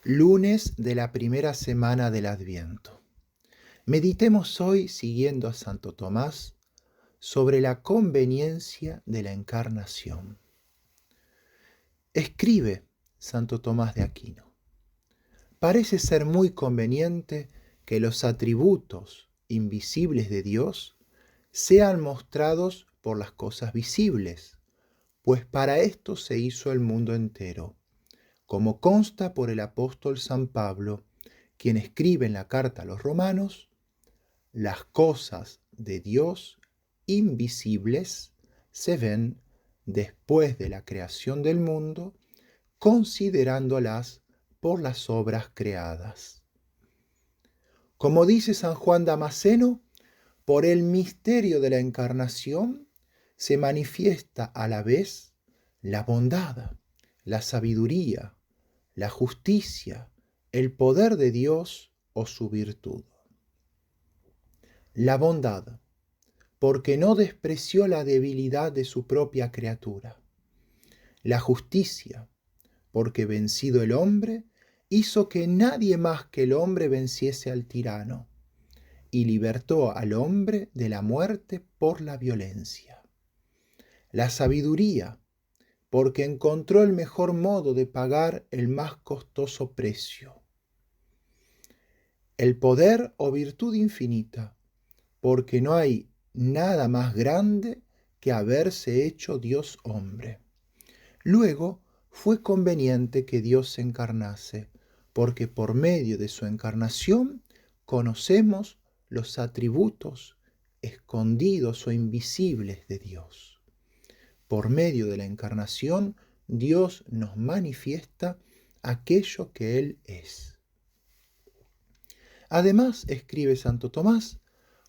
Lunes de la primera semana del Adviento. Meditemos hoy, siguiendo a Santo Tomás, sobre la conveniencia de la encarnación. Escribe Santo Tomás de Aquino: parece ser muy conveniente que los atributos invisibles de Dios sean mostrados por las cosas visibles, pues para esto se hizo el mundo entero, como consta por el apóstol San Pablo, quien escribe en la carta a los Romanos: las cosas de Dios invisibles se ven después de la creación del mundo, considerándolas por las obras creadas. Como dice San Juan Damasceno, por el misterio de la encarnación se manifiesta a la vez la bondad, la sabiduría, la justicia, el poder de Dios o su virtud. La bondad, porque no despreció la debilidad de su propia criatura. La justicia, porque vencido el hombre, hizo que nadie más que el hombre venciese al tirano, y libertó al hombre de la muerte por la violencia. La sabiduría, porque encontró el mejor modo de pagar el más costoso precio. El poder o virtud infinita, porque no hay nada más grande que haberse hecho Dios hombre. Luego fue conveniente que Dios se encarnase, porque por medio de su encarnación conocemos los atributos escondidos o invisibles de Dios. Por medio de la encarnación, Dios nos manifiesta aquello que Él es. Además, escribe Santo Tomás,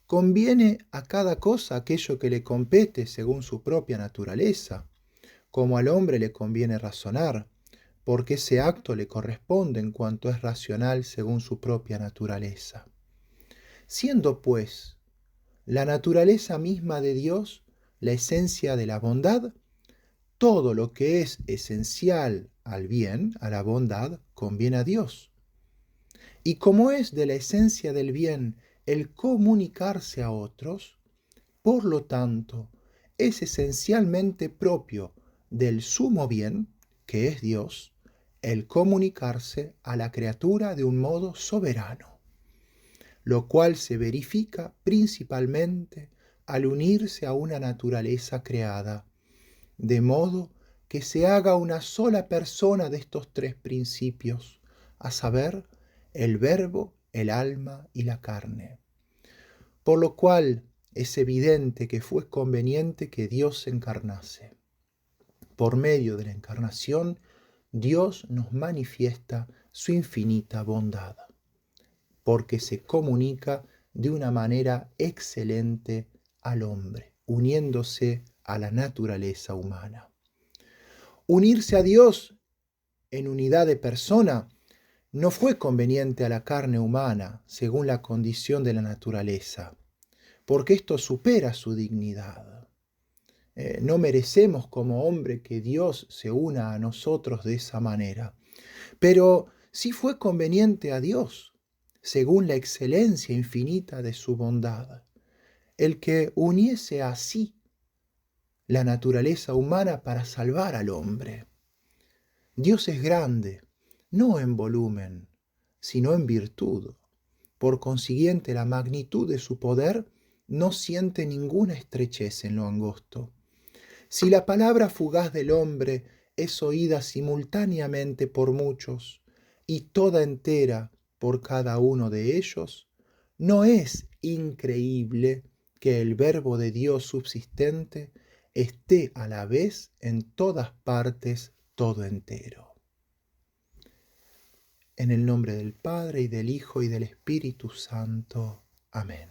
conviene a cada cosa aquello que le compete según su propia naturaleza, como al hombre le conviene razonar, porque ese acto le corresponde en cuanto es racional según su propia naturaleza. Siendo, pues, la naturaleza misma de Dios la esencia de la bondad, todo lo que es esencial al bien, a la bondad, conviene a Dios. Y como es de la esencia del bien el comunicarse a otros, por lo tanto, es esencialmente propio del sumo bien, que es Dios, el comunicarse a la criatura de un modo soberano, lo cual se verifica principalmente al unirse a una naturaleza creada, de modo que se haga una sola persona de estos tres principios, a saber, el Verbo, el alma y la carne. Por lo cual es evidente que fue conveniente que Dios se encarnase. Por medio de la encarnación, Dios nos manifiesta su infinita bondad, porque se comunica de una manera excelente al hombre, uniéndose a la naturaleza humana. Unirse a Dios en unidad de persona no fue conveniente a la carne humana según la condición de la naturaleza, porque esto supera su dignidad. No merecemos como hombre que Dios se una a nosotros de esa manera, pero sí fue conveniente a Dios, según la excelencia infinita de su bondad, el que uniese así la naturaleza humana para salvar al hombre. Dios es grande, no en volumen, sino en virtud. Por consiguiente, la magnitud de su poder no siente ninguna estrechez en lo angosto. Si la palabra fugaz del hombre es oída simultáneamente por muchos y toda entera por cada uno de ellos, no es increíble que el Verbo de Dios subsistente esté a la vez en todas partes todo entero. En el nombre del Padre, y del Hijo, y del Espíritu Santo. Amén.